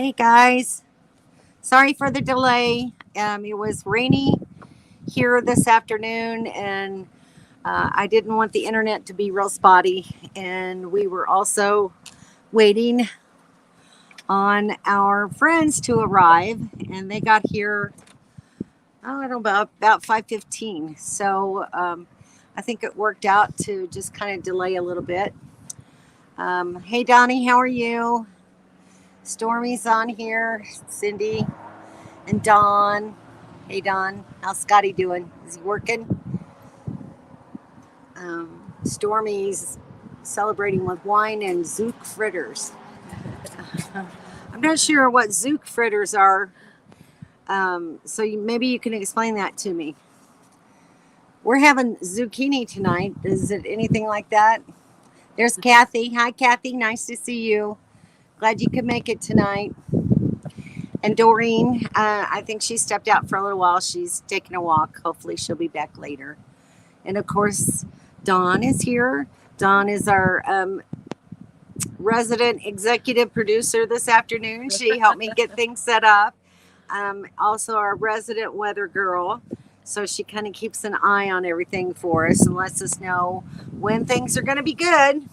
Hey guys, sorry for the delay. It was rainy here this afternoon, and I didn't want the internet to be real spotty. And we were also waiting on our friends to arrive, and they got here. Oh, I don't know about 5:15. So I think it worked out to just kind of delay a little bit. Hey Donnie, how are you? Stormy's on here. Cindy. And Don. Hey Don, how's Scotty doing? Is he working? Stormy's celebrating with wine and zook fritters. I'm not sure what zook fritters are, so maybe you can explain that to me. We're having zucchini tonight. Is it anything like that? There's Kathy. Hi Kathy, nice to see you. Glad you could make it tonight. And Doreen, I think she stepped out for a little while. She's taking a walk. Hopefully she'll be back later. And of course, Dawn is here. Dawn is our resident executive producer this afternoon. She helped me get things set up. Also our resident weather girl. So she kind of keeps an eye on everything for us and lets us know when things are going to be good.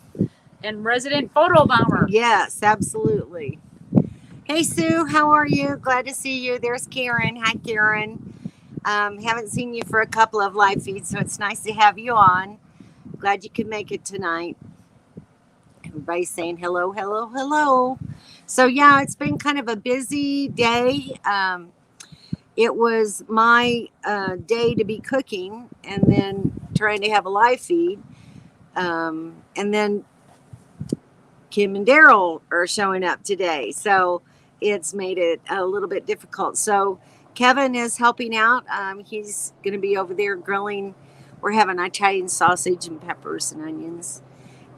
And resident photo bomber. Yes, absolutely. Hey Sue, how are you? Glad to see you. There's Karen. Hi Karen. Haven't seen you for a couple of live feeds, so it's nice to have you on. Glad you could make it tonight. Everybody's saying hello, hello, hello. So yeah, it's been kind of a busy day. It was my day to be cooking and then trying to have a live feed. And then Kim and Daryl are showing up today. So it's made it a little bit difficult. So Kevin is helping out. He's going to be over there grilling. We're having Italian sausage and peppers and onions.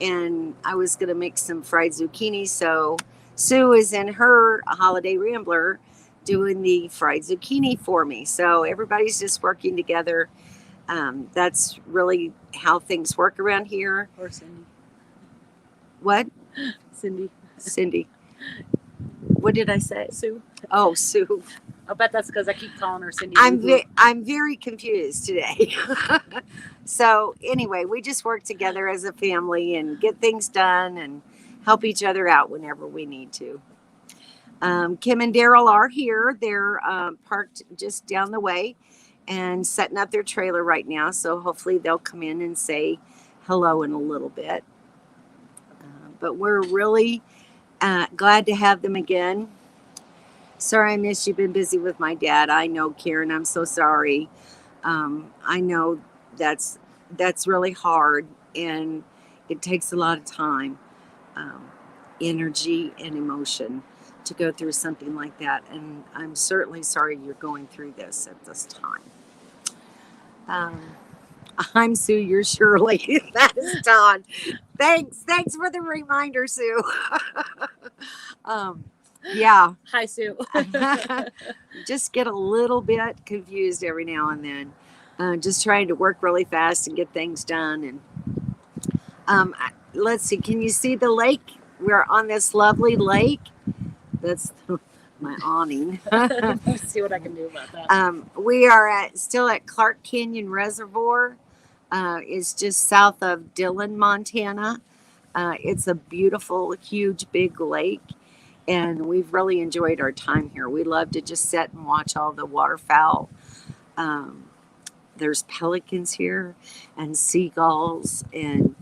And I was going to make some fried zucchini. So Sue is in her holiday rambler doing the fried zucchini for me. So everybody's just working together. That's really how things work around here. Or Cindy. What? Cindy. What did I say? Sue. Oh, Sue. I bet that's because I keep calling her Cindy. I'm very confused today. So anyway, we just work together as a family and get things done and help each other out whenever we need to. Kim and Daryl are here. They're parked just down the way and setting up their trailer right now. So hopefully they'll come in and say hello in a little bit. But we're really glad to have them again. Sorry I missed you. Been busy with my dad. I know, Karen. I'm so sorry. I know that's really hard, and it takes a lot of time, energy, and emotion to go through something like that. And I'm certainly sorry you're going through this at this time. I'm Sue, you're Shirley. That is Dawn. Thanks for the reminder, Sue. Yeah. Hi, Sue. Just get a little bit confused every now and then. Just trying to work really fast and get things done. And let's see, can you see the lake? We're on this lovely lake. That's my awning. Let's see what I can do about that. We are still at Clark Canyon Reservoir. It's just south of Dillon, Montana. It's a beautiful, huge, big lake, and we've really enjoyed our time here. We love to just sit and watch all the waterfowl. There's pelicans here and seagulls, and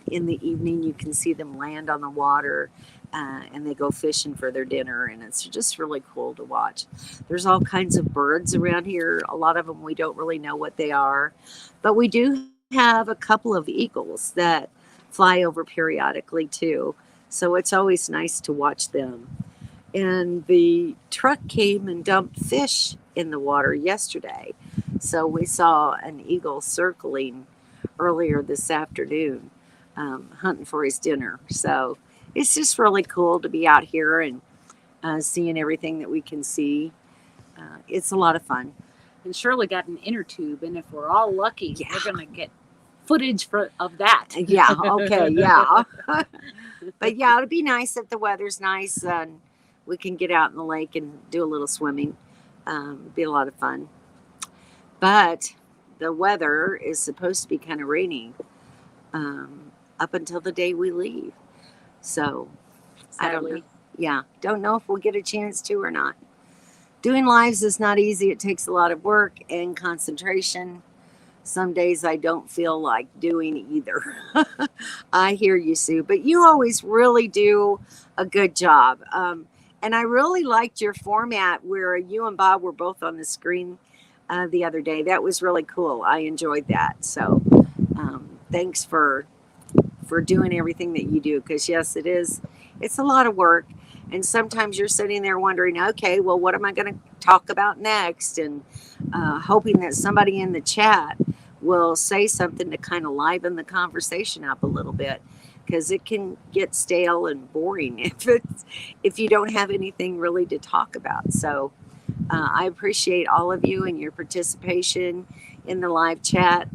in the evening you can see them land on the water. And they go fishing for their dinner, and it's just really cool to watch. There's all kinds of birds around here. A lot of them we don't really know what they are, but we do have a couple of eagles that fly over periodically too. So it's always nice to watch them. And the truck came and dumped fish in the water yesterday. So we saw an eagle circling earlier this afternoon, hunting for his dinner. So it's just really cool to be out here and seeing everything that we can see. It's a lot of fun. And Shirley got an inner tube, and if we're all lucky, we're going to get footage of that. Yeah, okay, yeah. But yeah, it'd be nice if the weather's nice and we can get out in the lake and do a little swimming. Be a lot of fun. But the weather is supposed to be kind of rainy up until the day we leave. So I don't know. Sadly. Yeah, don't know if we'll get a chance to or not. Doing lives is not easy. It takes a lot of work and concentration. Some days I don't feel like doing either. I hear you, Sue, but you always really do a good job. And I really liked your format where you and Bob were both on the screen the other day. That was really cool. I enjoyed that. So thanks for doing everything that you do, because yes, it's a lot of work. And sometimes you're sitting there wondering, okay, well, what am I going to talk about next? And hoping that somebody in the chat will say something to kind of liven the conversation up a little bit, because it can get stale and boring if you don't have anything really to talk about. So I appreciate all of you and your participation in the live chat.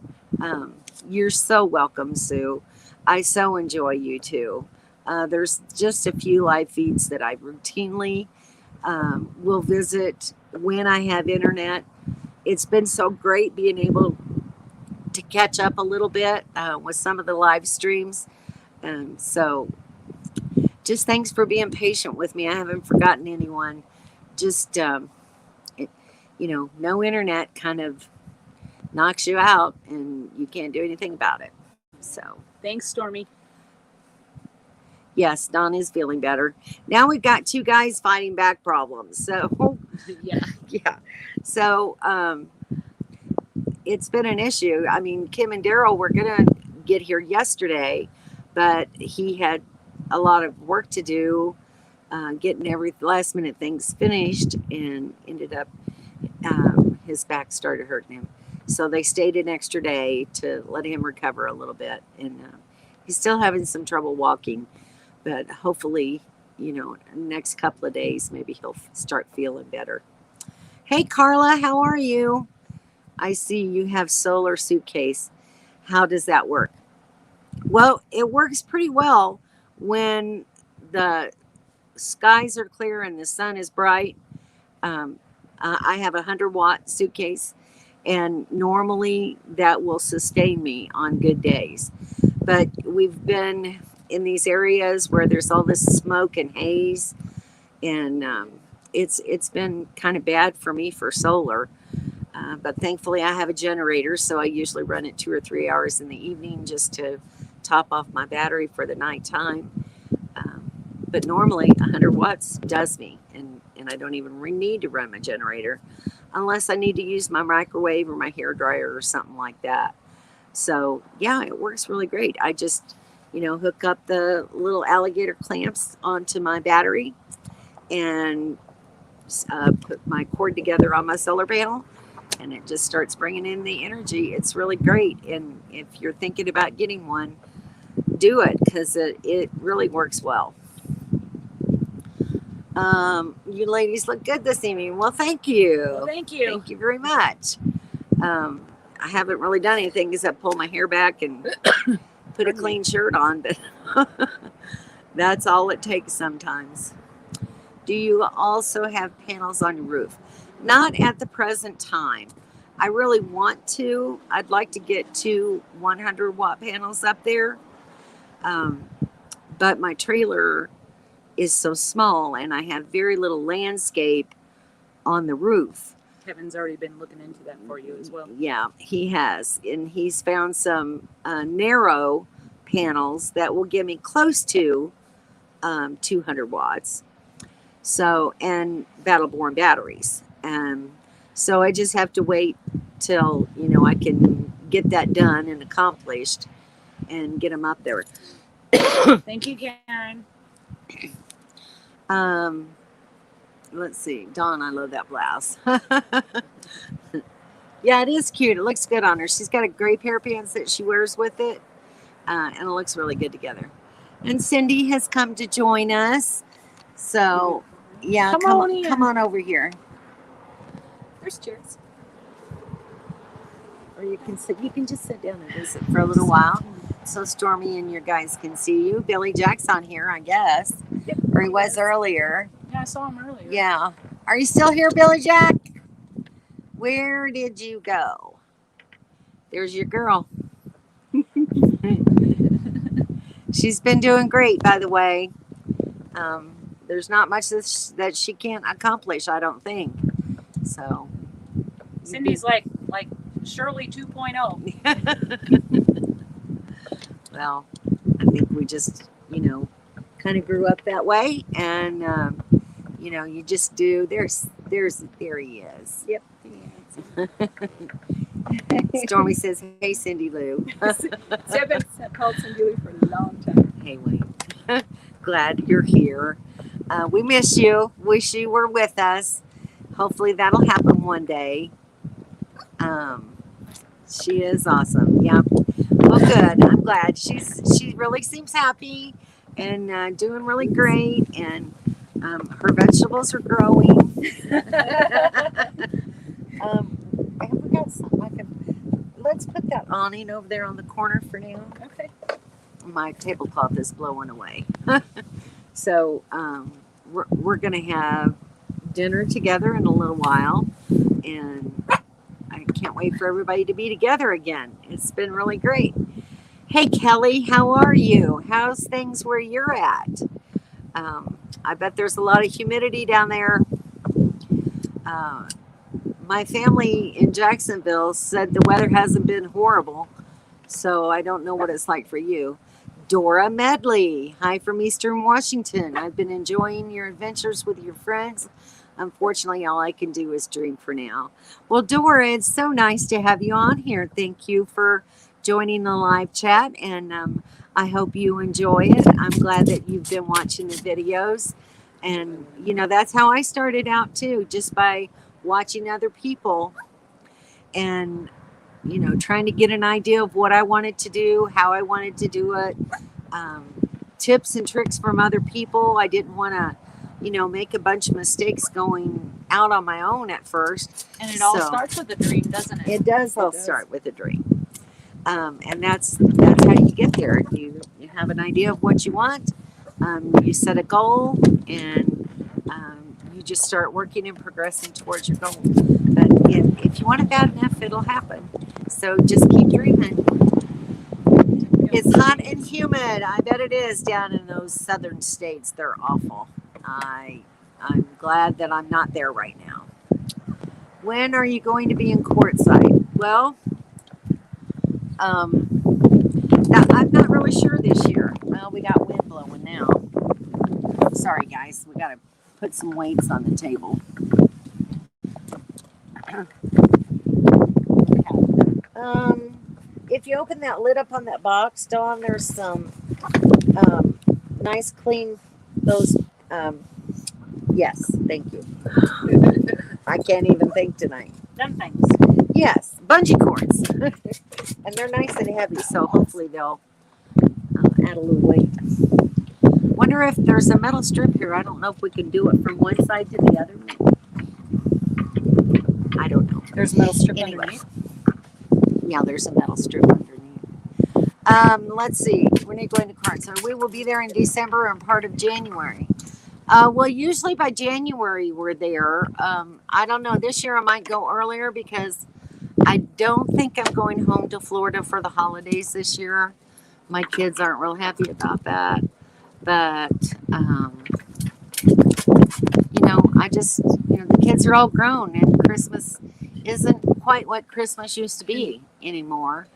You're so welcome, Sue. I so enjoy you too. There's just a few live feeds that I routinely will visit when I have internet. It's been so great being able to catch up a little bit with some of the live streams. So just thanks for being patient with me. I haven't forgotten anyone. Just, no internet kind of knocks you out and you can't do anything about it. So Thanks, Stormy. yes, Don is feeling better. Now we've got two guys fighting back problems. So Yeah. yeah. So it's been an issue. I mean, Kim and Daryl were going to get here yesterday, but he had a lot of work to do, getting every last minute things finished, and ended up his back started hurting him. So they stayed an extra day to let him recover a little bit. And he's still having some trouble walking, but hopefully, next couple of days, maybe he'll start feeling better. Hey, Carla, how are you? I see you have solar suitcase. How does that work? Well, it works pretty well when the skies are clear and the sun is bright. I have a 100-watt suitcase, and normally that will sustain me on good days. But we've been in these areas where there's all this smoke and haze, and it's been kind of bad for me for solar. But thankfully I have a generator, so I usually run it 2 or 3 hours in the evening just to top off my battery for the nighttime. But normally 100 watts does me, and I don't even need to run my generator unless I need to use my microwave or my hair dryer or something like that. So yeah, it works really great. I just hook up the little alligator clamps onto my battery and put my cord together on my solar panel, and it just starts bringing in the energy. It's really great. And if you're thinking about getting one, do it, because it really works well. You ladies look good this evening. Well, thank you. Well, thank you. Thank you very much. I haven't really done anything except pull my hair back and put a clean shirt on, but that's all it takes sometimes. Do you also have panels on your roof? Not at the present time. I really want to. I'd like to get 2 100-watt panels up there. But my trailer is so small, and I have very little landscape on the roof. Kevin's already been looking into that for you as well. Yeah, he has. And he's found some narrow panels that will get me close to 200 watts. So, and battle-born batteries. So I just have to wait till, I can get that done and accomplished and get them up there. Thank you, Karen. Let's see. Dawn, I love that blouse. Yeah, it is cute. It looks good on her. She's got a gray pair of pants that she wears with it. And it looks really good together. And Cindy has come to join us. So, yeah, come on over here. There's chairs. Or you can just sit down and visit for a little while. So Stormy and your guys can see you. Billy Jack's on here, I guess. Yep. Or he was earlier. Yeah, I saw him earlier. Yeah. Are you still here, Billy Jack? Where did you go? There's your girl. She's been doing great, by the way. There's not much that she can't accomplish, I don't think. So. Cindy's like Shirley 2.0. Well, I think we just, kind of grew up that way, and you just do. There he is. Yep. Stormy says, "Hey, Cindy Lou." I've been called Cindy Lou for a long time. Hey, Wayne. Glad you're here. We miss you. Wish you were with us. Hopefully that'll happen one day. She is awesome. Yeah. Well, good. I'm glad. She really seems happy and doing really great. And her vegetables are growing. Have we got something? Let's put that awning over there on the corner for now. Okay. My tablecloth is blowing away. So we're going to have dinner together in a little while, and I can't wait for everybody to be together again. It's been really great. Hey, Kelly, how are you? How's things where you're at? I bet there's a lot of humidity down there. My family in Jacksonville said the weather hasn't been horrible, so I don't know what it's like for you. Dora Medley, hi from Eastern Washington. I've been enjoying your adventures with your friends. Unfortunately, all I can do is dream for now. Well, Dora, it's so nice to have you on here. Thank you for joining the live chat, and I hope you enjoy it. I'm glad that you've been watching the videos. And, that's how I started out, too, just by watching other people and trying to get an idea of what I wanted to do, how I wanted to do it, tips and tricks from other people. I didn't want to, make a bunch of mistakes going out on my own at first. And it all starts with a dream, doesn't it? It does all start with a dream. And that's how you get there. You have an idea of what you want. You set a goal, and you just start working and progressing towards your goal. But if you want it bad enough, it'll happen. So just keep dreaming. It's hot and humid. I bet it is down in those southern states. They're awful. I'm glad that I'm not there right now. When are you going to be in Quartzsite? Well, I'm not really sure this year. Well, we got wind blowing now. Sorry, guys. We got to put some weights on the table. If you open that lid up on that box, Dawn, there's some nice clean, those, yes, thank you. I can't even think tonight. Them things. Yes, bungee cords. And they're nice and heavy, so hopefully they'll add a little weight. Wonder if there's a metal strip here. I don't know if we can do it from one side to the other. I don't know. There's a metal strip Anyway. underneath. Yeah, there's a metal strip underneath. Let's see. When are you going to Clarksville? We will be there in December and part of January. Well, usually by January we're there. I don't know. This year I might go earlier because I don't think I'm going home to Florida for the holidays this year. My kids aren't real happy about that. But, I just, the kids are all grown, and Christmas isn't quite what Christmas used to be anymore.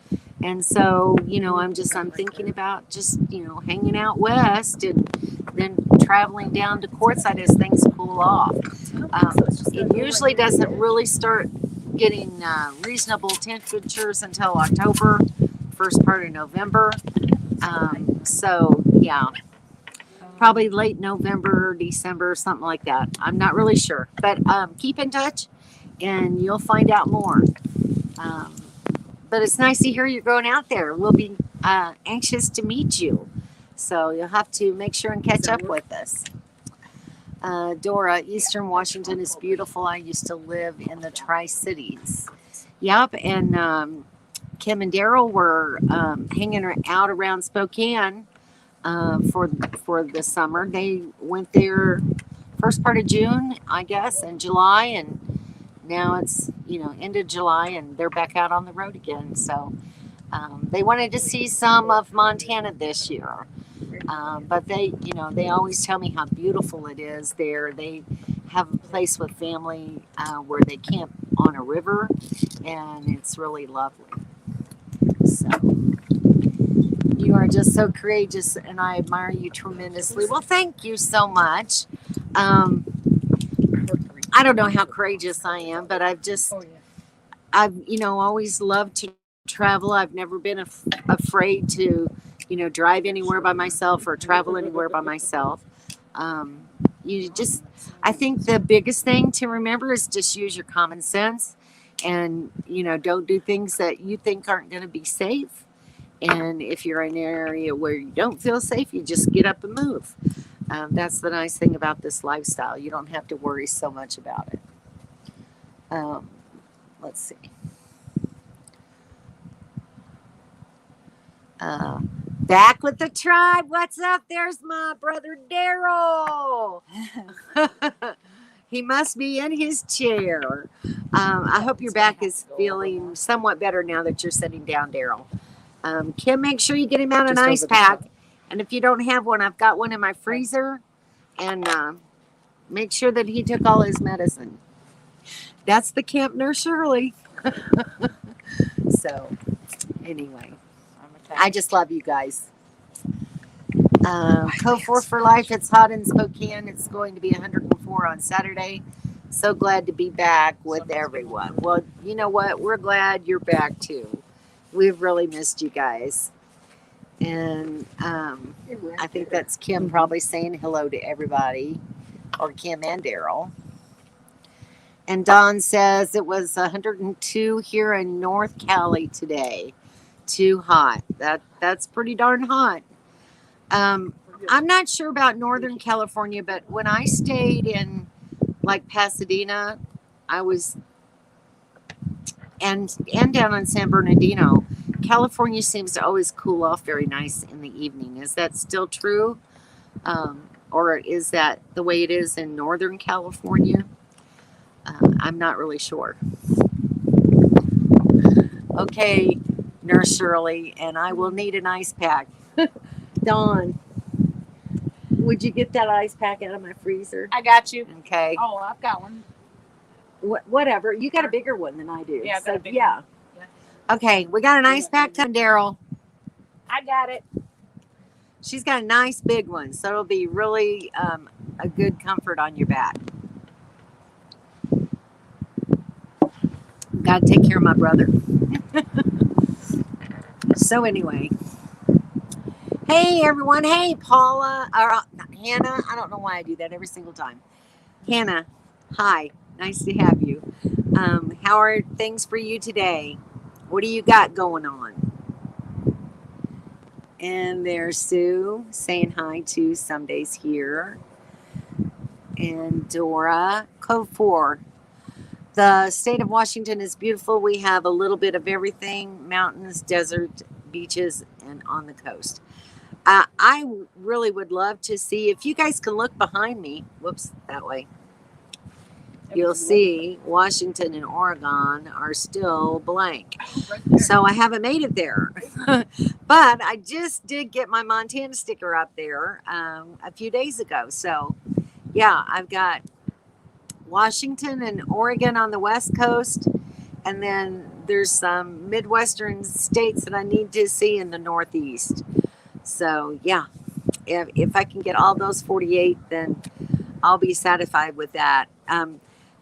And so, I'm thinking about just, hanging out west and then traveling down to Quartzsite as things cool off. It usually doesn't really start getting reasonable temperatures until October, first part of November. So, yeah. Probably late November, December, something like that. I'm not really sure. But keep in touch and you'll find out more. But it's nice to hear you're going out there. We'll be anxious to meet you. So you'll have to make sure and catch up with us. Dora, Eastern Washington is beautiful. I used to live in the Tri-Cities. Yep, and Kim and Daryl were hanging out around Spokane for the summer. They went there first part of June, I guess, and July, and now it's, you know, end of July, and they're back out on the road again. So they wanted to see some of Montana this year. But they, you know, they always tell me how beautiful it is there. They have a place with family where they camp on a river, and it's really lovely. So you are just so courageous, and I admire you tremendously. Well, thank you so much. I don't know how courageous I am, but I've, you know, always loved to travel. I've never been afraid to, you know, drive anywhere by myself or travel anywhere by myself. You just, I think the biggest thing to remember is just use your common sense, and, you know, don't do things that you think aren't going to be safe. And if you're in an area where you don't feel safe, you just get up and move. That's the nice thing about this lifestyle. You don't have to worry so much about it. Let's see. Back with the tribe. What's up? There's my brother Daryl. He must be in his chair. I hope your back is feeling somewhat better now that you're sitting down, Daryl. Kim, make sure you get him out an ice pack. And if you don't have one, I've got one in my freezer. And make sure that he took all his medicine. That's the Camp Nurse Shirley. So, anyway, I just love you guys. Code 4 for life. It's hot in Spokane. It's going to be 104 on Saturday. So glad to be back with everyone. Well, you know what? We're glad you're back too. We've really missed you guys. And I think that's Kim probably saying hello to everybody, or Kim and Daryl. And Don says it was 102 here in North Cali today. Too hot. That's pretty darn hot. I'm not sure about Northern California, but when I stayed in like Pasadena, I was and down in San Bernardino, California seems to always cool off very nice in the evening. Is that still true? Or is that the way it is in Northern California? I'm not really sure. Okay, Nurse Shirley, and I will need an ice pack. Dawn, would you get that ice pack out of my freezer? I got you. Okay. Oh, I've got one. Whatever. You got a bigger one than I do. Yeah, I've got a bigger yeah. one. Yeah. Okay, we got an ice pack coming, Daryl. I got it. She's got a nice big one, so it'll be really a good comfort on your back. Got to take care of my brother. So anyway, hey everyone. Hey Paula or Hannah. I don't know why I do that every single time. Hannah, hi. Nice to have you. How are things for you today? What do you got going on? And there's Sue saying hi to Some Days Here. And Dora, Code 4. The state of Washington is beautiful. We have a little bit of everything: mountains, desert, beaches, and on the coast. I really would love to see, if you guys can look behind me, whoops, that way, you'll see Washington and Oregon are still blank. So I haven't made it there. But I just did get my Montana sticker up there a few days ago. So yeah, I've got Washington and Oregon on the West Coast. And then there's some Midwestern states that I need to see in the Northeast. So yeah, if I can get all those 48, then I'll be satisfied with that.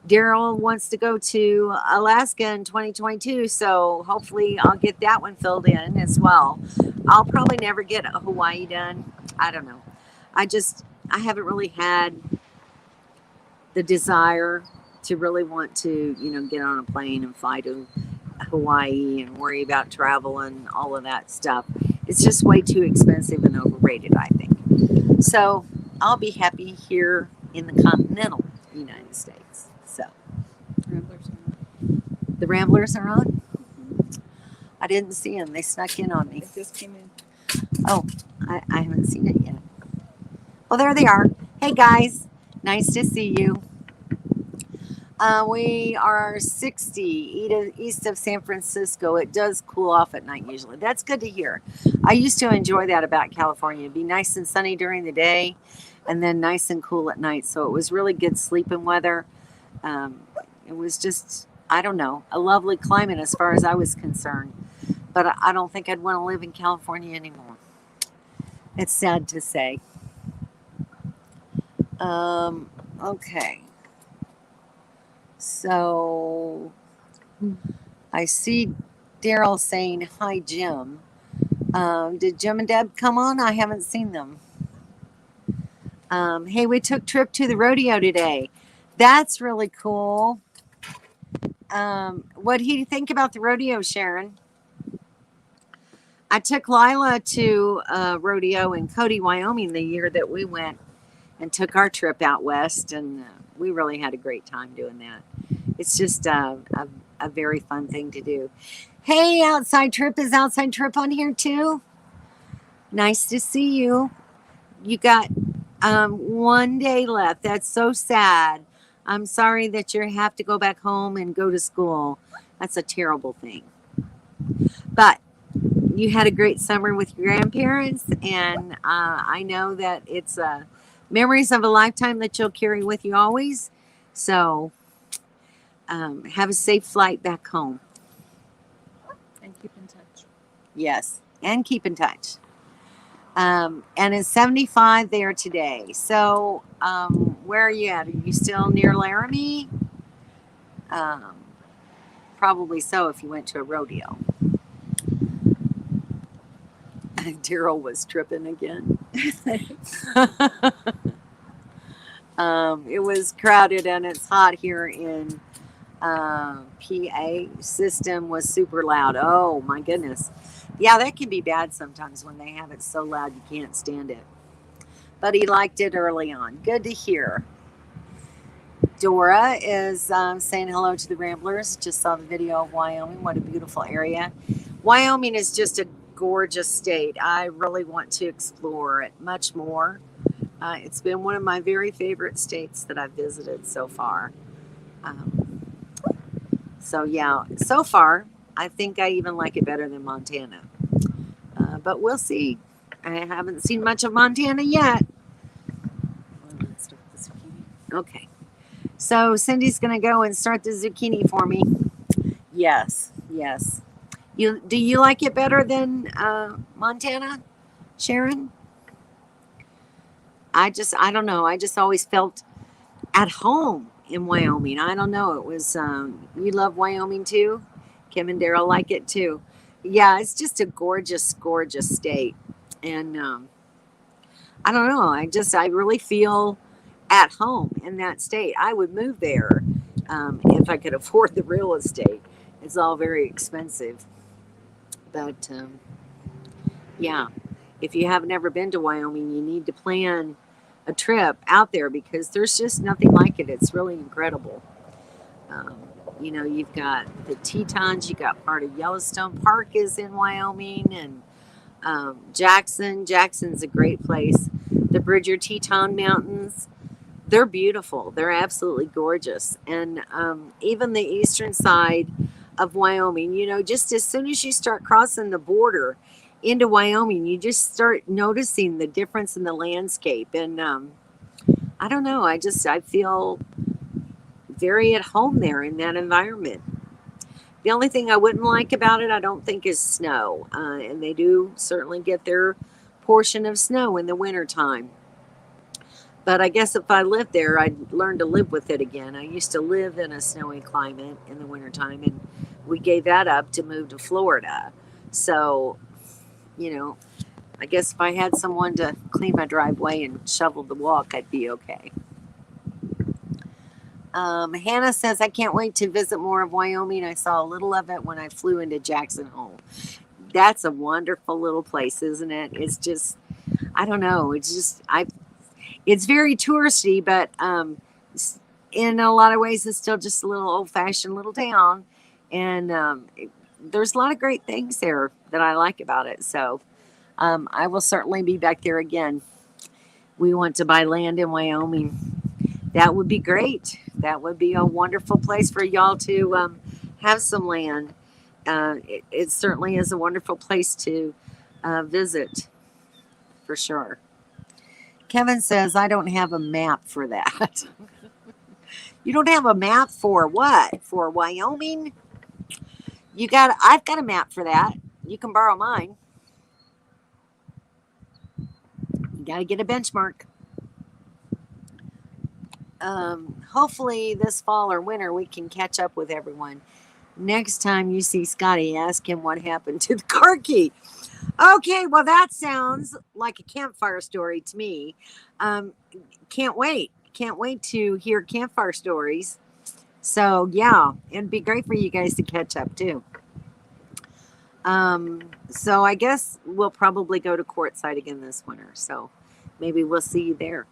Daryl wants to go to Alaska in 2022, so hopefully I'll get that one filled in as well. I'll probably never get Hawaii done. I don't know. I haven't really had the desire to really want to, get on a plane and fly to Hawaii and worry about travel and all of that stuff. It's just way too expensive and overrated, I think. So I'll be happy here in the continental United States. So the Ramblers are on? I didn't see them. They snuck in on me. It just came in. Oh, I haven't seen it yet. Well, there they are. Hey, guys. Nice to see you. We are 60 east of San Francisco. It does cool off at night usually. That's good to hear. I used to enjoy that about California. It'd be nice and sunny during the day and then nice and cool at night. So it was really good sleeping weather. Um, it was just, I don't know, a lovely climate as far as I was concerned. But I don't think I'd want to live in California anymore. It's sad to say. Okay. So I see Daryl saying, hi, Jim. Did Jim and Deb come on? I haven't seen them. Hey, we took trip to the rodeo today. That's really cool. What do you think about the rodeo, Sharon? I took Lila to rodeo in Cody, Wyoming the year that we went and took our trip out west, and we really had a great time doing that. It's just a very fun thing to do. Hey, Outside Trip, is Outside Trip on here too? Nice to see you. You got 1 day left. That's so sad. I'm sorry that you have to go back home and go to school. That's a terrible thing. But you had a great summer with your grandparents, and I know that it's memories of a lifetime that you'll carry with you always. So have a safe flight back home. And keep in touch. Yes, and keep in touch. And it's 75 there today. So where are you at? Are you still near Laramie? Probably so if you went to a rodeo. Daryl was tripping again. It was crowded and it's hot here in PA. System was super loud. Oh my goodness. Yeah, that can be bad sometimes when they have it so loud you can't stand it. But he liked it early on. Good to hear. Dora is saying hello to the Ramblers. Just saw the video of Wyoming. What a beautiful area. Wyoming is just a gorgeous state. I really want to explore it much more. It's been one of my very favorite states that I've visited so far. So yeah, so far, I think I even like it better than Montana. But we'll see. I haven't seen much of Montana yet. Okay. So Cindy's going to go and start the zucchini for me. Yes, yes. Do you like it better than Montana, Sharon? I don't know. I just always felt at home in Wyoming. I don't know. It was, you love Wyoming too? Kim and Daryl like it too. Yeah, it's just a gorgeous, gorgeous state. And I don't know. I really feel at home in that state. I would move there if I could afford the real estate. It's all very expensive. But yeah, if you have never been to Wyoming, you need to plan a trip out there because there's just nothing like it. It's really incredible. You've got the Tetons, you got part of Yellowstone Park is in Wyoming, and Jackson's a great place. The Bridger Teton Mountains, they're beautiful. They're absolutely gorgeous. And even the eastern side of Wyoming, just as soon as you start crossing the border into Wyoming, you just start noticing the difference in the landscape. And I don't know, I feel very at home there in that environment. The only thing I wouldn't like about it, I don't think, is snow. And they do certainly get their portion of snow in the wintertime. But I guess if I lived there, I'd learn to live with it again. I used to live in a snowy climate in the wintertime, and we gave that up to move to Florida. So, I guess if I had someone to clean my driveway and shovel the walk, I'd be okay. Hannah says, I can't wait to visit more of Wyoming. I saw a little of it when I flew into Jackson Hole. That's a wonderful little place, isn't it? It's just, I don't know. It's very touristy, but in a lot of ways, it's still just a little old-fashioned little town. And there's a lot of great things there that I like about it. So I will certainly be back there again. We want to buy land in Wyoming. That would be great. That would be a wonderful place for y'all to have some land. It certainly is a wonderful place to visit, for sure. Kevin says, I don't have a map for that. You don't have a map for what? For Wyoming? I've got a map for that. You can borrow mine. You got to get a benchmark. Hopefully this fall or winter we can catch up with everyone. Next time you see Scotty, ask him what happened to the car key. Okay, well that sounds like a campfire story to me. Can't wait. Can't wait to hear campfire stories. So yeah, it'd be great for you guys to catch up too. So I guess we'll probably go to Quartzsite again this winter. So maybe we'll see you there.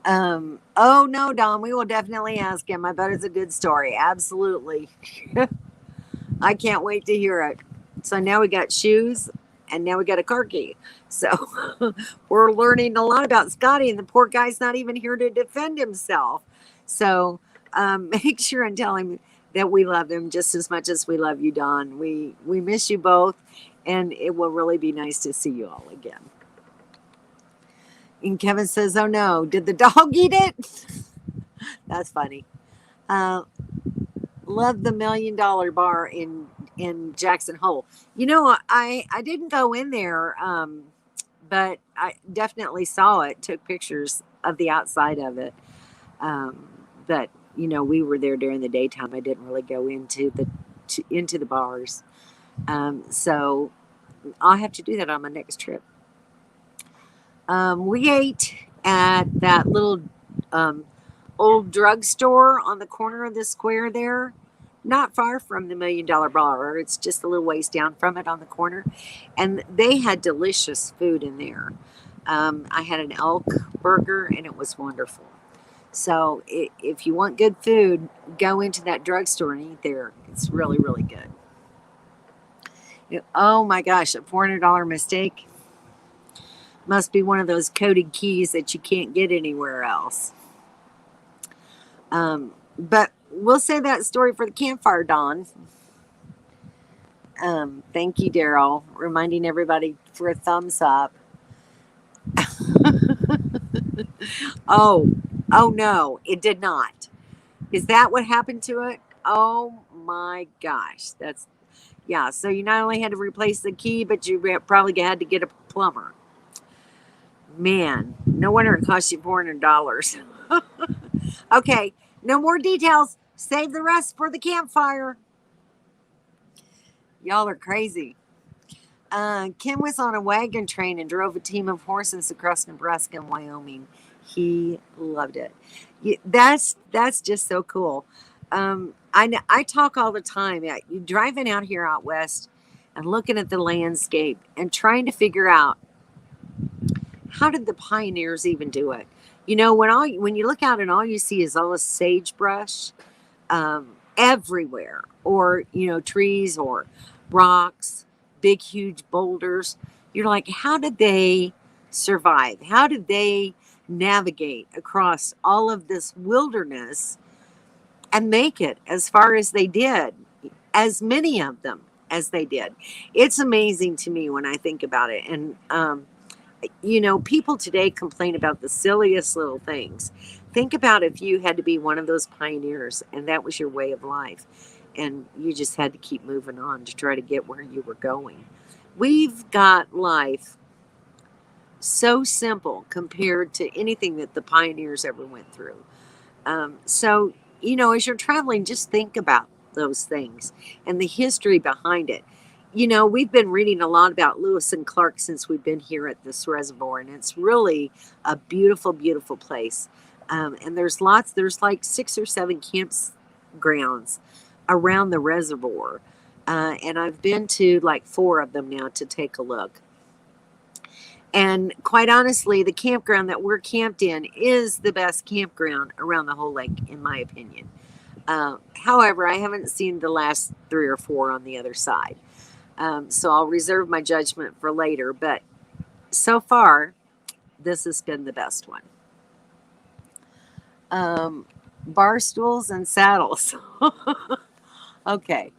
Oh no, Don, we will definitely ask him. I bet it's a good story. Absolutely. I can't wait to hear it. So now we got shoes and now we got a car key. So we're learning a lot about Scotty, and the poor guy's not even here to defend himself. So make sure and tell him that we love him just as much as we love you, Don. We miss you both, and it will really be nice to see you all again. And Kevin says, oh no, did the dog eat it? That's funny. Love the $1 million bar in Jackson Hole. You know, I didn't go in there, but I definitely saw it, took pictures of the outside of it. But, you know, we were there during the daytime. I didn't really go into the bars. So I'll have to do that on my next trip. We ate at that little old drugstore on the corner of the square there, not far from the $1 million bar. It's just a little ways down from it on the corner. And they had delicious food in there. I had an elk burger, and it was wonderful. So if you want good food, go into that drugstore and eat there. It's really, really good. Oh my gosh, a $400 mistake. Must be one of those coded keys that you can't get anywhere else. But we'll say that story for the campfire, Dawn. Thank you, Daryl, reminding everybody for a thumbs up. Oh no, it did not. Is that what happened to it? Oh my gosh. Yeah. So you not only had to replace the key, but you probably had to get a plumber. Man, no wonder it cost you $400. Okay, no more details. Save the rest for the campfire. Y'all are crazy. Kim was on a wagon train and drove a team of horses across Nebraska and Wyoming. He loved it. That's just so cool. I talk all the time. You driving out here out west and looking at the landscape and trying to figure out, how did the pioneers even do it? You know, when you look out and all you see is all this sagebrush everywhere, or, you know, trees or rocks, big, huge boulders. You're like, how did they survive? How did they navigate across all of this wilderness and make it as far as they did, as many of them as they did? It's amazing to me when I think about it. And, you know, people today complain about the silliest little things. Think about if you had to be one of those pioneers and that was your way of life, and you just had to keep moving on to try to get where you were going. We've got life so simple compared to anything that the pioneers ever went through. So, you know, as you're traveling, just think about those things and the history behind it. You know, we've been reading a lot about Lewis and Clark since we've been here at this reservoir, and it's really a beautiful, beautiful place. And there's like 6 or 7 campgrounds around the reservoir. And I've been to like 4 of them now to take a look. And quite honestly, the campground that we're camped in is the best campground around the whole lake, in my opinion. However, I haven't seen the last 3 or 4 on the other side. So I'll reserve my judgment for later. But so far, this has been the best one. Bar stools and saddles. Okay.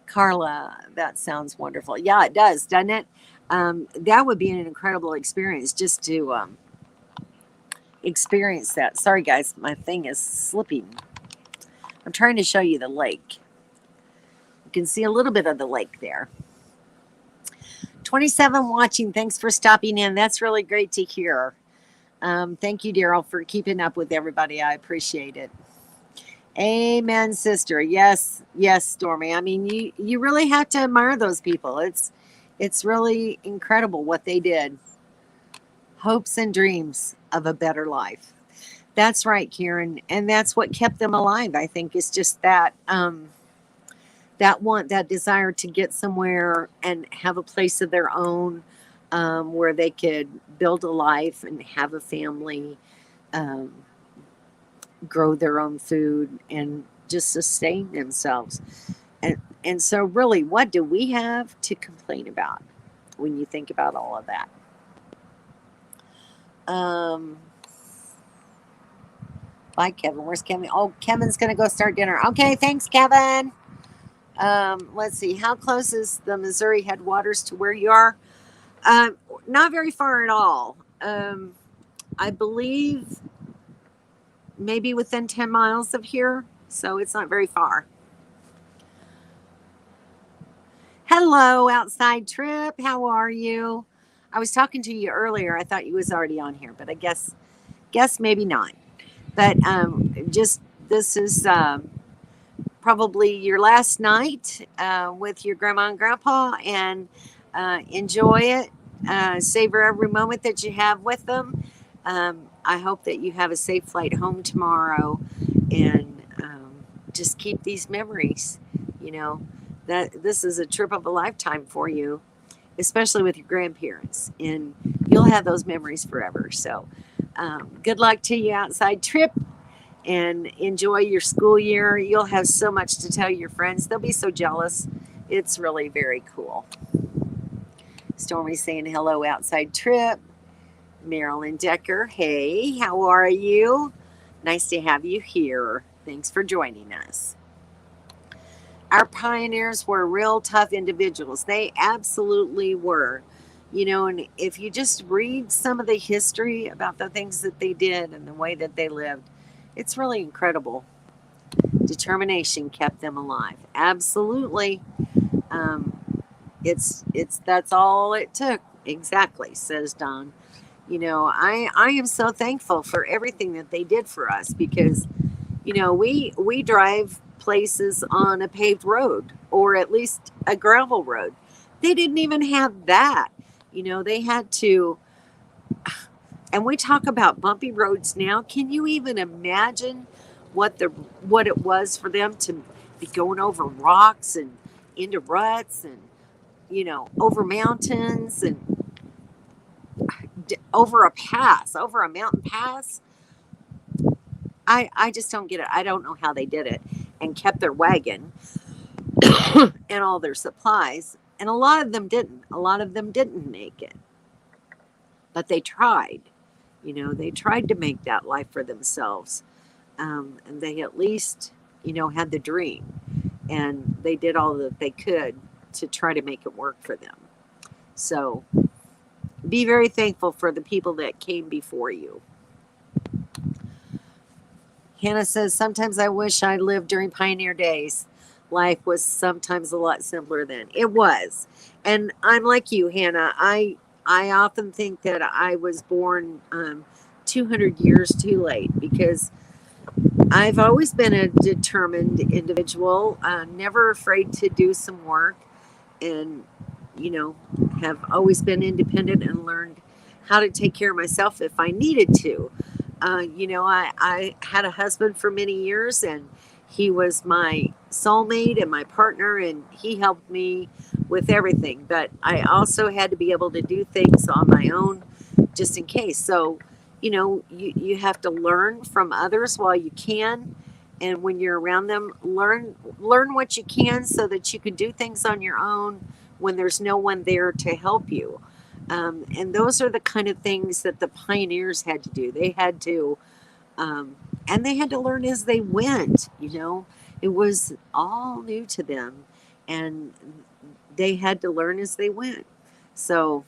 Carla, that sounds wonderful. Yeah, it does, doesn't it? That would be an incredible experience just to experience that. Sorry, guys, my thing is slipping. I'm trying to show you the lake. You can see a little bit of the lake there. 27 watching. Thanks for stopping in. That's really great to hear. Thank you, Daryl, for keeping up with everybody. I appreciate it. Amen, sister. Yes, yes, Stormy. I mean, you really have to admire those people. It's really incredible what they did. Hopes and dreams of a better life. That's right, Karen, and that's what kept them alive. I think is just that that want, that desire to get somewhere and have a place of their own, where they could build a life and have a family. Um, Grow their own food and just sustain themselves. And so really, what do we have to complain about when you think about all of that? Bye, Kevin. Where's Kevin? Oh, Kevin's gonna go start dinner. Okay, thanks, Kevin. Let's see. How close is the Missouri headwaters to where you are? Not very far at all. I believe maybe within 10 miles of here, so it's not very far. Hello, Outside Trip. How are you? I was talking to you earlier. I thought you was already on here, but I guess maybe not. But just this is probably your last night with your grandma and grandpa, and enjoy it. Savor every moment that you have with them. I hope that you have a safe flight home tomorrow, and just keep these memories. You know, that this is a trip of a lifetime for you, especially with your grandparents, and you'll have those memories forever. So, good luck to you, Outside Trip, and enjoy your school year. You'll have so much to tell your friends; they'll be so jealous. It's really very cool. Stormy saying hello, Outside Trip. Marilyn Decker, hey, how are you? Nice to have you here. Thanks for joining us. Our pioneers were real tough individuals. They absolutely were. You know, and if you just read some of the history about the things that they did and the way that they lived, it's really incredible. Determination kept them alive. Absolutely. Um, it's that's all it took. Exactly, says Don. You know, I am so thankful for everything that they did for us, because you know, we drive places on a paved road, or at least a gravel road. They didn't even have that. You know, they had to, and we talk about bumpy roads now. Can you even imagine what it was for them to be going over rocks and into ruts, and you know, over mountains, and over a pass, over a mountain pass? I just don't get it. I don't know how they did it and kept their wagon and all their supplies. And a lot of them didn't. A lot of them didn't make it. But they tried. You know, they tried to make that life for themselves. And they at least, you know, had the dream. And they did all that they could to try to make it work for them. So be very thankful for the people that came before you. Hannah says, sometimes I wish I lived during pioneer days. Life was sometimes a lot simpler then. It was. And I'm like you, Hannah. I often think that I was born 200 years too late, because I've always been a determined individual, never afraid to do some work, and, you know, have always been independent and learned how to take care of myself if I needed to. You know, I had a husband for many years, and he was my soulmate and my partner, and he helped me with everything. But I also had to be able to do things on my own just in case. So, you know, you have to learn from others while you can. And when you're around them, learn what you can so that you can do things on your own when there's no one there to help you. And those are the kind of things that the pioneers had to do. They had to, and they had to learn as they went. It was all new to them, and they had to learn as they went. So,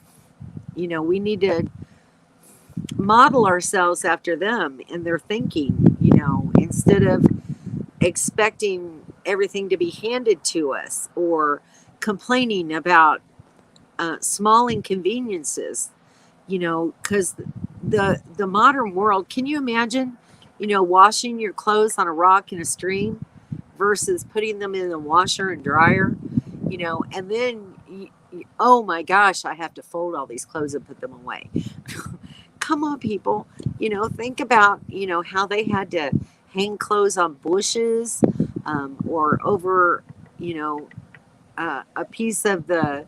we need to model ourselves after them and their thinking, instead of expecting everything to be handed to us or complaining about small inconveniences, because the modern world, can you imagine, washing your clothes on a rock in a stream versus putting them in the washer and dryer, and then, oh my gosh, I have to fold all these clothes and put them away. Come on, people, think about, how they had to hang clothes on bushes, or over, a piece of the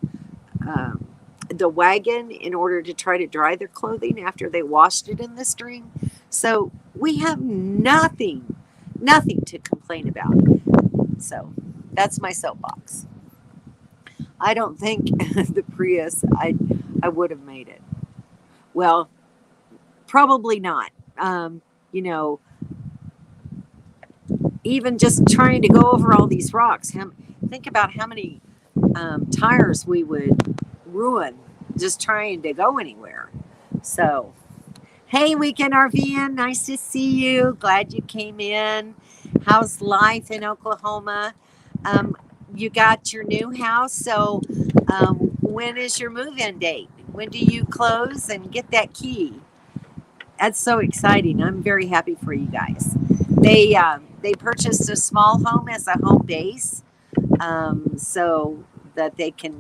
wagon in order to try to dry their clothing after they washed it in the stream. So we have nothing to complain about. So that's my soapbox. I don't think the Prius, I would have made it. Well, probably not. Even just trying to go over all these rocks. Think about how many tires we would ruin just trying to go anywhere. So, hey, Weekend RVN, nice to see you. Glad you came in. How's life in Oklahoma? You got your new house, so when is your move-in date? When do you close and get that key? That's so exciting. I'm very happy for you guys. They purchased a small home as a home base, so that they can,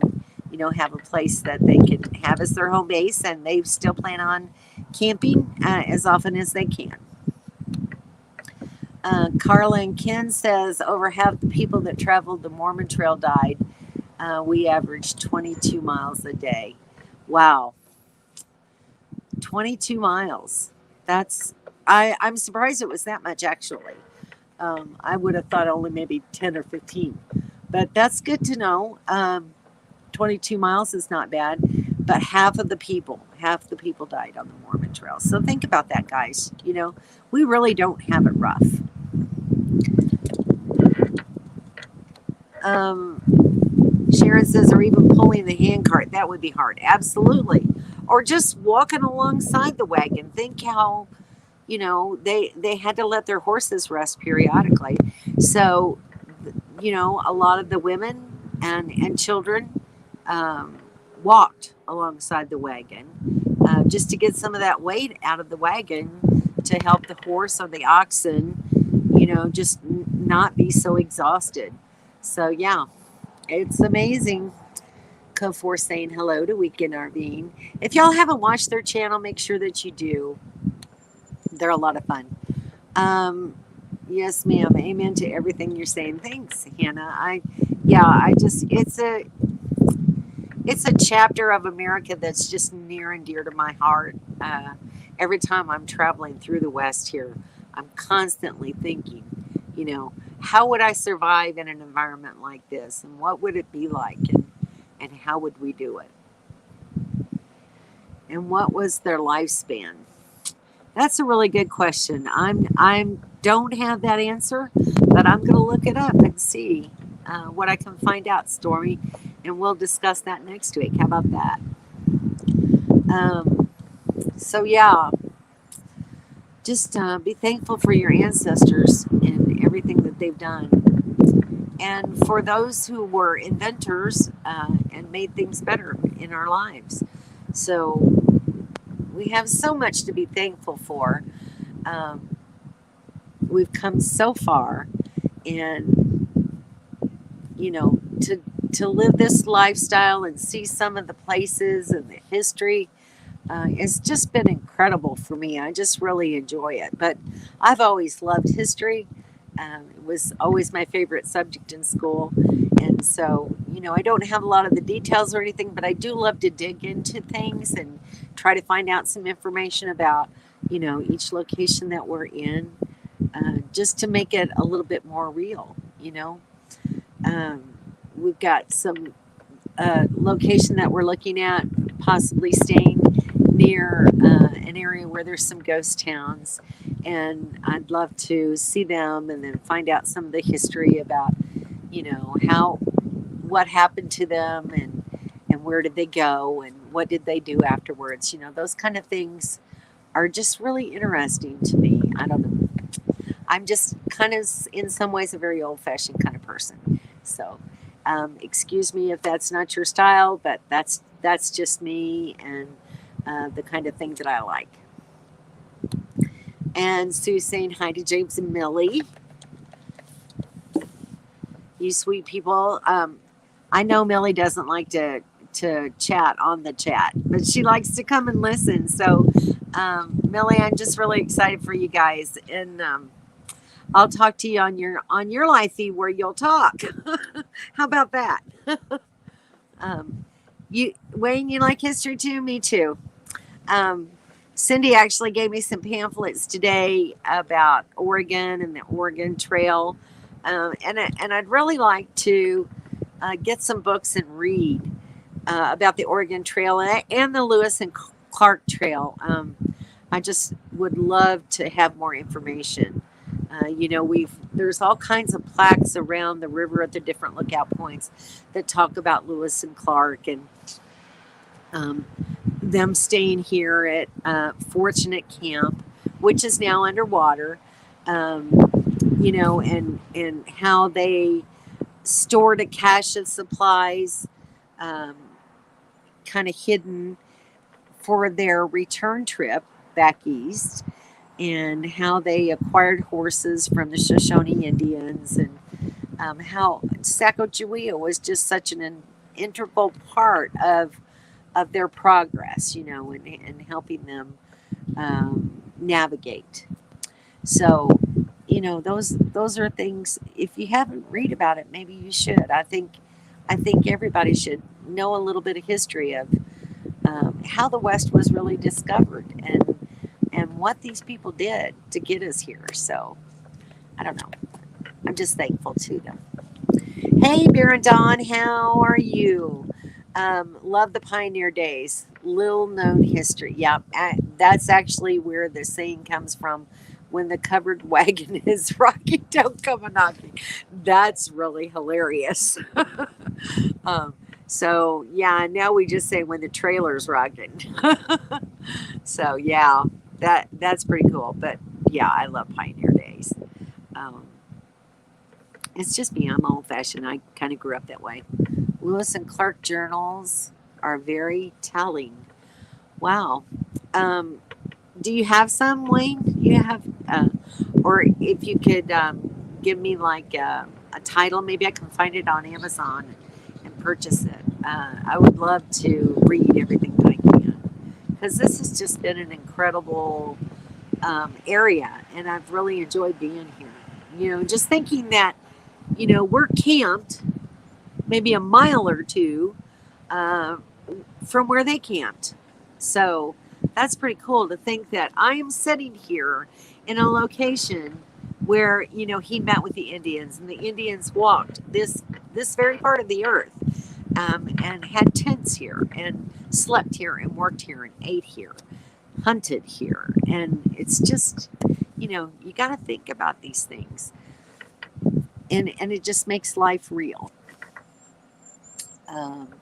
have a place that they can have as their home base, and they still plan on camping as often as they can. Carla and Ken says over half the people that traveled the Mormon Trail died. We averaged 22 miles a day. Wow. 22 miles. I'm surprised it was that much, actually. I would have thought only maybe 10 or 15. But that's good to know. 22 miles is not bad. But half the people died on the Mormon Trail. So think about that, guys. We really don't have it rough. Sharon says, or even pulling the handcart, that would be hard. Absolutely. Or just walking alongside the wagon. Think how, they had to let their horses rest periodically. So, a lot of the women and children walked alongside the wagon just to get some of that weight out of the wagon to help the horse or the oxen, just not be so exhausted. So, yeah, it's amazing. Co4 saying hello to Weekend RVing. If y'all haven't watched their channel, make sure that you do. They're a lot of fun. Yes, ma'am. Amen to everything you're saying. Thanks, Hannah. It's a chapter of America that's just near and dear to my heart. Every time I'm traveling through the West here, I'm constantly thinking, how would I survive in an environment like this? And what would it be like? And how would we do it? And what was their lifespan? That's a really good question. I don't have that answer, but I'm going to look it up and see what I can find out, Stormy, and we'll discuss that next week. How about that? So yeah, just be thankful for your ancestors and everything that they've done, and for those who were inventors and made things better in our lives. So we have so much to be thankful for. We've come so far, and to live this lifestyle and see some of the places and the history, it's just been incredible for me. I just really enjoy it. But I've always loved history. It was always my favorite subject in school. And so, I don't have a lot of the details or anything, but I do love to dig into things and try to find out some information about, each location that we're in, just to make it a little bit more real, We've got some location that we're looking at possibly staying near an area where there's some ghost towns, and I'd love to see them and then find out some of the history about, how what happened to them, and where did they go and what did they do afterwards. Those kind of things are just really interesting to me. I don't know. I'm just kind of, in some ways, a very old-fashioned kind of person. So, excuse me if that's not your style, but that's just me and the kind of thing that I like. And Sue's saying hi to James and Millie. You sweet people. I know Millie doesn't like to chat on the chat, but she likes to come and listen. So, Millie, I'm just really excited for you guys, and I'll talk to you on your live feed where you'll talk. How about that? Wayne, you like history too? Me too. Cindy actually gave me some pamphlets today about Oregon and the Oregon Trail, and I'd really like to get some books and read about the Oregon Trail and the Lewis and Clark Trail. I just would love to have more information. There's all kinds of plaques around the river at the different lookout points that talk about Lewis and Clark, and them staying here at Fortunate Camp, which is now underwater, and how they stored a cache of supplies, kind of hidden for their return trip back east, and how they acquired horses from the Shoshone Indians, and how Sacagawea was just such an integral part of their progress, and helping them navigate. So, those are things. If you haven't read about it, maybe you should. I think everybody should know a little bit of history of how the West was really discovered, and what these people did to get us here. So, I don't know. I'm just thankful to them. Hey, Bear and Dawn, how are you? Love the pioneer days. Little known history. Yeah, that's actually where the saying comes from. When the covered wagon is rocking, don't come a knocking. That's really hilarious. So yeah, now we just say when the trailer's rocking. So yeah, that's pretty cool. But yeah, I love pioneer days. It's just me. I'm old fashioned. I kind of grew up that way. Lewis and Clark journals are very telling. Wow. Do you have some, Wayne? You have, or if you could give me like a title, maybe I can find it on Amazon and purchase it. I would love to read everything that I can, because this has just been an incredible area, and I've really enjoyed being here. Just thinking that, we're camped maybe a mile or two from where they camped. So that's pretty cool to think that I am sitting here in a location where, he met with the Indians, and the Indians walked this very part of the earth, and had tents here, and slept here, and worked here, and ate here, hunted here. And it's just, you got to think about these things. And it just makes life real.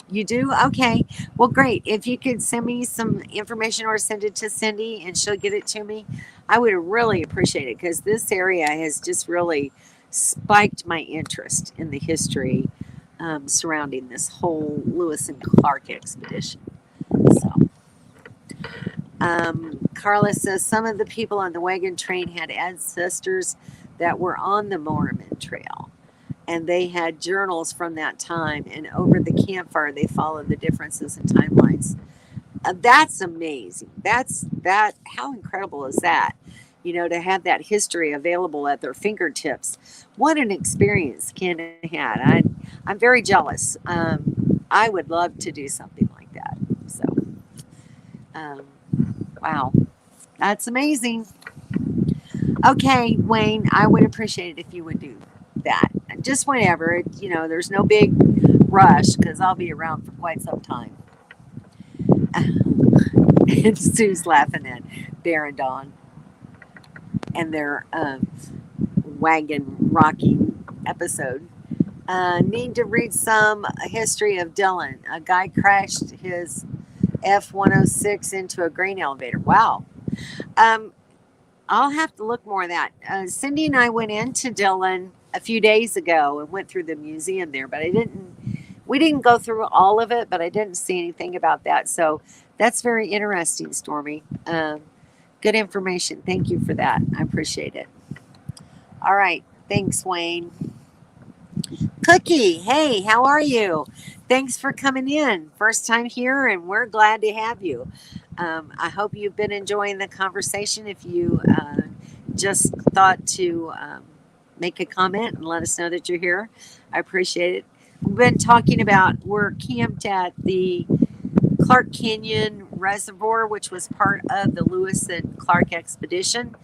You do? Okay. Well, great. If you could send me some information or send it to Cindy and she'll get it to me, I would really appreciate it, because this area has just really spiked my interest in the history surrounding this whole Lewis and Clark expedition. So, Carla says some of the people on the wagon train had ancestors that were on the Mormon Trail, and they had journals from that time, and over the campfire they followed the differences in timelines. That's amazing. How incredible is that? To have that history available at their fingertips. What an experience Ken had. I'm very jealous. I would love to do something like that. So, wow, that's amazing. Okay, Wayne, I would appreciate it if you would do that. Just whenever, there's no big rush, because I'll be around for quite some time. And Sue's laughing at Bear and Dawn and their wagon rocking episode. Need to read some history of Dylan. A guy crashed his F-106 into a grain elevator. Wow. I'll have to look more at that. Cindy and I went into Dillon a few days ago and went through the museum there, but we didn't go through all of it, but I didn't see anything about that. So that's very interesting, Stormy. Good information. Thank you for that. I appreciate it. All right. Thanks, Wayne. Cookie, hey, how are you? Thanks for coming in. First time here, and we're glad to have you. I hope you've been enjoying the conversation. If you just thought to make a comment and let us know that you're here, I appreciate it. We've been talking about, we're camped at the Clark Canyon Reservoir, which was part of the Lewis and Clark expedition.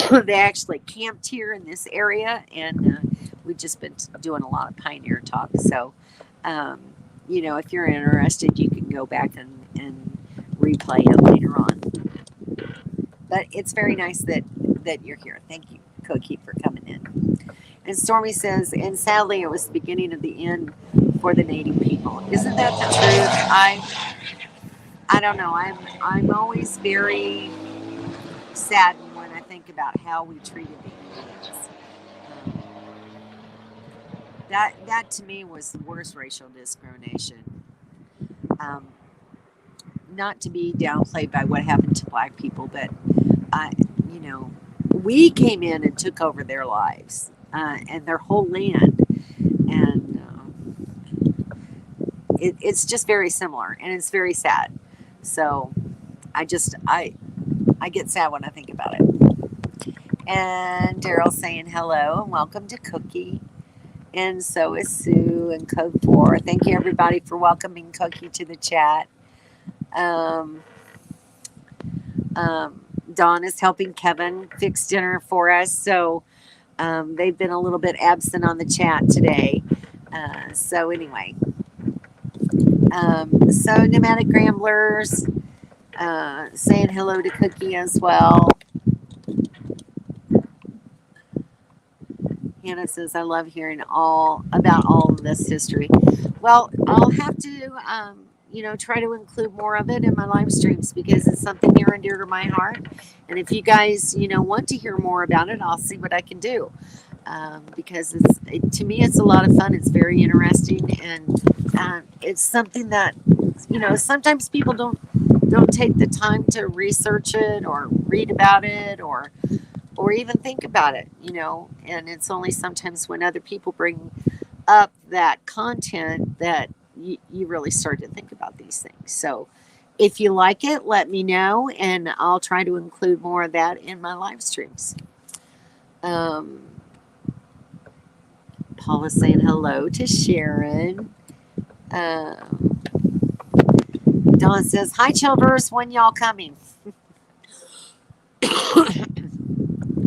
They actually camped here in this area, and we've just been doing a lot of pioneer talk. So, if you're interested, you can go back and replay it later on. But it's very nice that you're here. Thank you, Cookie, for coming in. And Stormy says, and sadly, it was the beginning of the end for the Native people. Isn't that the truth? I don't know. I'm always very saddened when I think about how we treated the Indians. That to me was the worst racial discrimination. Not to be downplayed by what happened to black people, but we came in and took over their lives and their whole land, and it's just very similar, and it's very sad. So I get sad when I think about it. And Daryl saying hello and welcome to Cookie. And so is Sue and Code 4. Thank you, everybody, for welcoming Cookie to the chat. Dawn is helping Kevin fix dinner for us. So they've been a little bit absent on the chat today. So anyway. So Nomadic Ramblers saying hello to Cookie as well. Hannah says, I love hearing about all of this history. Well, I'll have to, try to include more of it in my live streams because it's something near and dear to my heart. And if you guys, want to hear more about it, I'll see what I can do. Because to me, it's a lot of fun. It's very interesting. And it's something that, sometimes people don't take the time to research it or read about it or even think about it, and it's only sometimes when other people bring up that content that you really start to think about these things. So if you like it, let me know, and I'll try to include more of that in my live streams. Paul is saying hello to Sharon. Dawn says, hi, Childers, when y'all coming?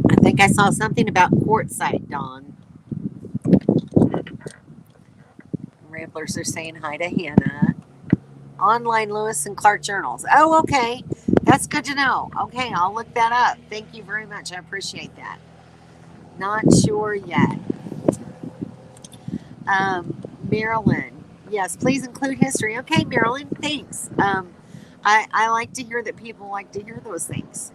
I think I saw something about quartzite, Dawn. Ramblers are saying hi to Hannah. Online Lewis and Clark journals. Oh, okay. That's good to know. Okay, I'll look that up. Thank you very much. I appreciate that. Not sure yet. Marilyn. Yes, please include history. Okay, Marilyn, thanks. I like to hear that people like to hear those things.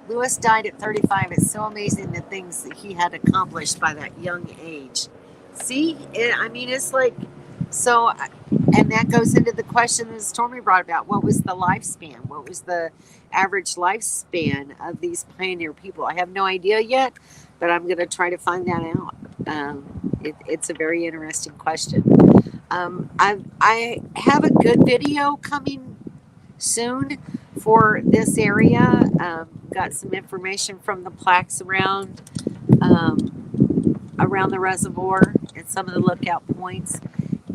Lewis died at 35. It's so amazing the things that he had accomplished by that young age. See, it's like, so, and that goes into the question that Stormy brought about. What was the lifespan? What was the average lifespan of these pioneer people? I have no idea yet, but I'm going to try to find that out. It's a very interesting question. I have a good video coming soon for this area. Got some information from the plaques around the reservoir and some of the lookout points,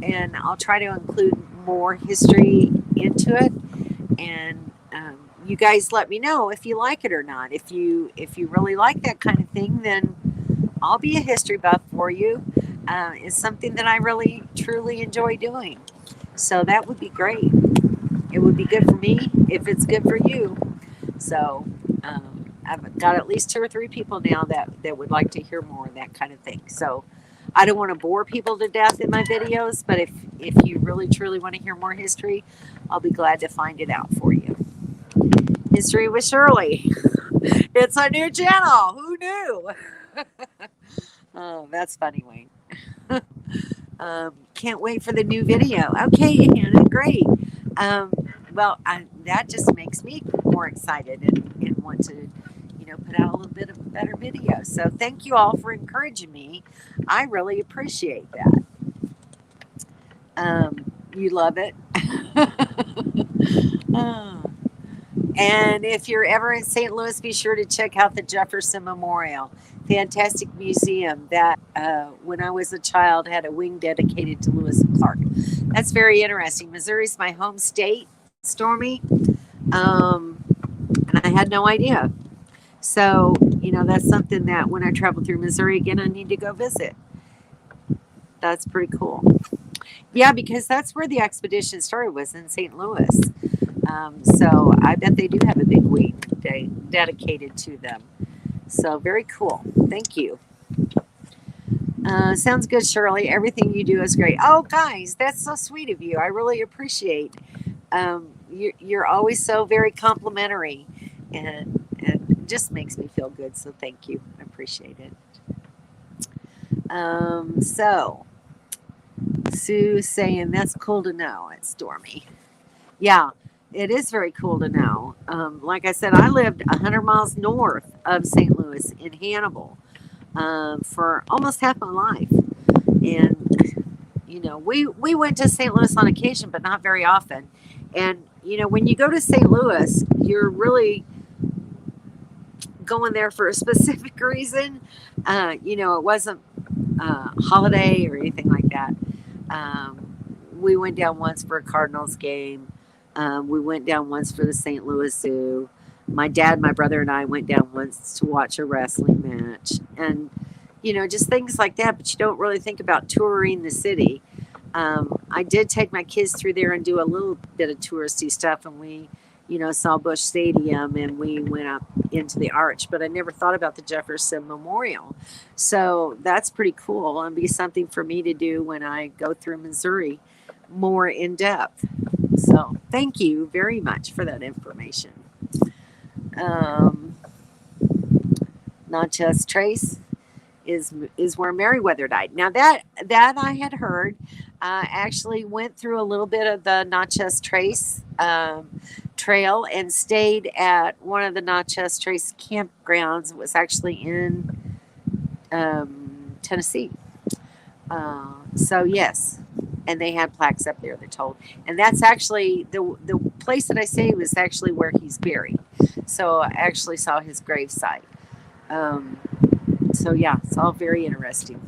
and I'll try to include more history into it. And you guys let me know if you like it or not. If you really like that kind of thing, then I'll be a history buff for you. It's something that I really truly enjoy doing, so that would be great. It would be good for me if it's good for you. So I've got at least 2 or 3 people now that would like to hear more of that kind of thing. So I don't want to bore people to death in my videos, but if you really truly want to hear more history, I'll be glad to find it out for you. History with Shirley. It's a new channel. Who knew? Oh, that's funny, Wayne. Can't wait for the new video. Okay, Hannah, great. Well, that just makes me more excited and want to, put out a little bit of a better video. So thank you all for encouraging me. I really appreciate that. You love it. Oh. And if you're ever in St. Louis, be sure to check out the Jefferson Memorial. Fantastic museum that when I was a child had a wing dedicated to Lewis and Clark. That's very interesting. Missouri's my home state, Stormy, and I had no idea. So, that's something that when I travel through Missouri again, I need to go visit. That's pretty cool. Yeah, because that's where the expedition started, was in St. Louis. So I bet they do have a big week day dedicated to them. So very cool. Thank you. Sounds good, Shirley. Everything you do is great. Oh, guys, that's so sweet of you. I really appreciate. You're always so very complimentary, and it just makes me feel good. So thank you. I appreciate it. So Sue's saying that's cool to know. It's stormy. Yeah. It is very cool to know. Like I said, I lived 100 miles north of St. Louis in Hannibal for almost half my life. And, we went to St. Louis on occasion, but not very often. And, when you go to St. Louis, you're really going there for a specific reason. It wasn't a holiday or anything like that. We went down once for a Cardinals game. We went down once for the St. Louis Zoo. My dad, my brother, and I went down once to watch a wrestling match. And, just things like that. But you don't really think about touring the city. I did take my kids through there and do a little bit of touristy stuff. And we, saw Busch Stadium and we went up into the arch. But I never thought about the Jefferson Memorial. So that's pretty cool. It'll be something for me to do when I go through Missouri more in depth. So thank you very much for that information. Natchez Trace is where Meriwether died. Now that I had heard. Actually went through a little bit of the Natchez Trace trail and stayed at one of the Natchez Trace campgrounds. It was actually in Tennessee. So yes. And they had plaques up there, they're told. And that's actually, the place that I say was actually where he's buried. So I actually saw his gravesite. So yeah, it's all very interesting.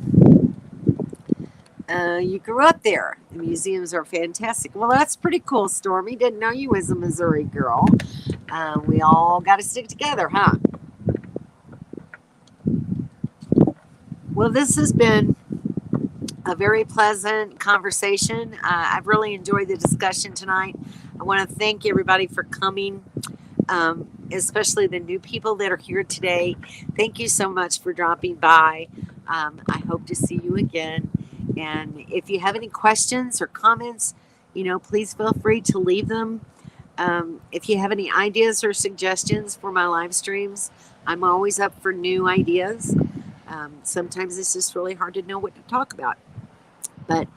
You grew up there. The museums are fantastic. Well, that's pretty cool, Stormy. Didn't know you was a Missouri girl. We all got to stick together, huh? Well, this has been a very pleasant conversation. I've really enjoyed the discussion tonight. I want to thank everybody for coming, especially the new people that are here today. Thank you so much for dropping by. I hope to see you again. And if you have any questions or comments, please feel free to leave them. If you have any ideas or suggestions for my live streams, I'm always up for new ideas. Sometimes it's just really hard to know what to talk about. But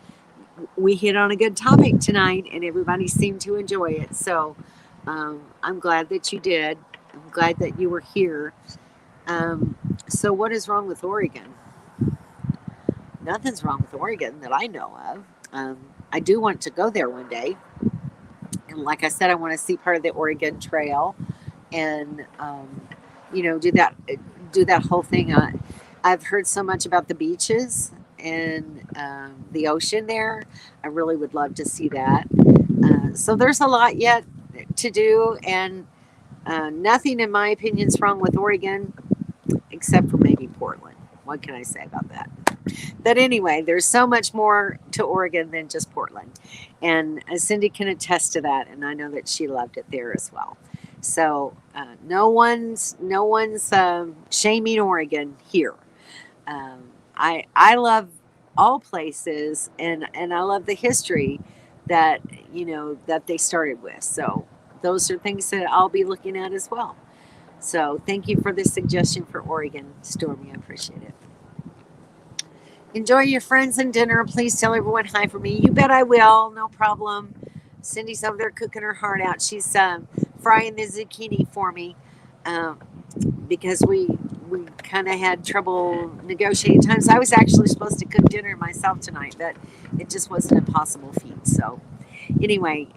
we hit on a good topic tonight, and everybody seemed to enjoy it. So I'm glad that you did. I'm glad that you were here. So what is wrong with Oregon? Nothing's wrong with Oregon that I know of. I do want to go there one day. And like I said, I want to see part of the Oregon Trail and, do that whole thing. I've heard so much about the beaches and the ocean there. I really would love to see that. So there's a lot yet to do, and nothing, in my opinion, is wrong with Oregon, except for maybe Portland. What can I say about that? But anyway, there's so much more to Oregon than just Portland. And Cindy can attest to that. And I know that she loved it there as well. So no one's shaming Oregon here. I love all places, and I love the history that that they started with. So those are things that I'll be looking at as well. So thank you for the suggestion for Oregon, Stormy. I appreciate it. Enjoy your friends and dinner. Please tell everyone hi for me. You bet I will. No problem. Cindy's over there cooking her heart out. She's frying the zucchini for me because we kind of had trouble negotiating times. I was actually supposed to cook dinner myself tonight, but it just wasn't a possible feat. So anyway,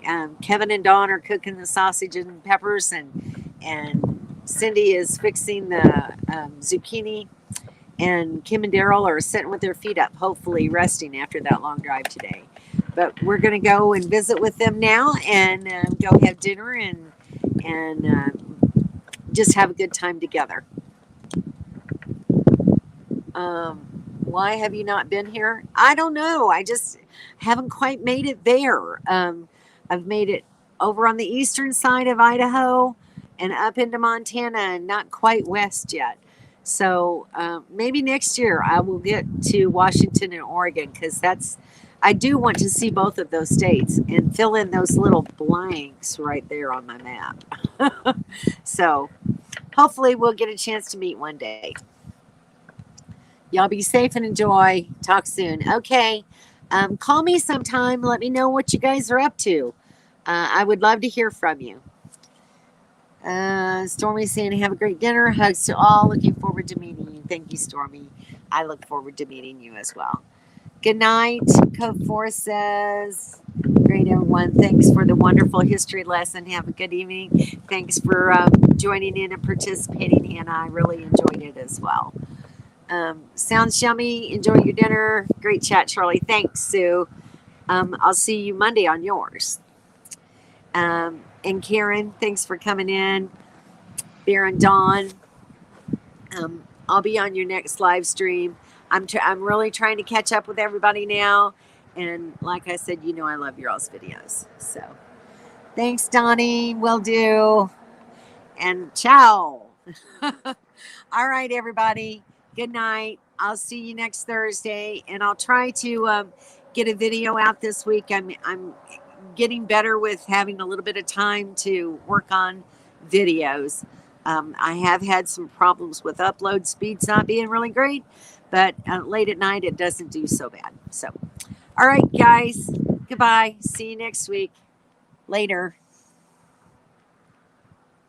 Kevin and Dawn are cooking the sausage and peppers, and Cindy is fixing the zucchini. And Kim and Daryl are sitting with their feet up, hopefully resting after that long drive today. But we're going to go and visit with them now and go have dinner and just have a good time together. Why have you not been here? I don't know. I just haven't quite made it there. I've made it over on the eastern side of Idaho and up into Montana and not quite west yet. So maybe next year I will get to Washington and Oregon because I do want to see both of those states and fill in those little blanks right there on my map. So hopefully we'll get a chance to meet one day. Y'all be safe and enjoy. Talk soon. Okay. Call me sometime. Let me know what you guys are up to. I would love to hear from you. Stormy saying, have a great dinner. Hugs to all. Looking forward to meeting you. Thank you, Stormy. I look forward to meeting you as well. Good night. Code 4 says, great, everyone. Thanks for the wonderful history lesson. Have a good evening. Thanks for joining in and participating, Hannah. I really enjoyed it as well. Sounds yummy. Enjoy your dinner. Great chat, Charlie. Thanks, Sue. I'll see you Monday on yours. And Karen, thanks for coming in. Bear and Dawn, I'll be on your next live stream. I'm really trying to catch up with everybody now. And like I said, I love your all's videos. So thanks, Donnie. Will do. And ciao. All right, everybody. Good night. I'll see you next Thursday. And I'll try to get a video out this week. I'm getting better with having a little bit of time to work on videos. I have had some problems with upload speeds not being really great, but late at night it doesn't do so bad. So, all right, guys, goodbye. See you next week. Later.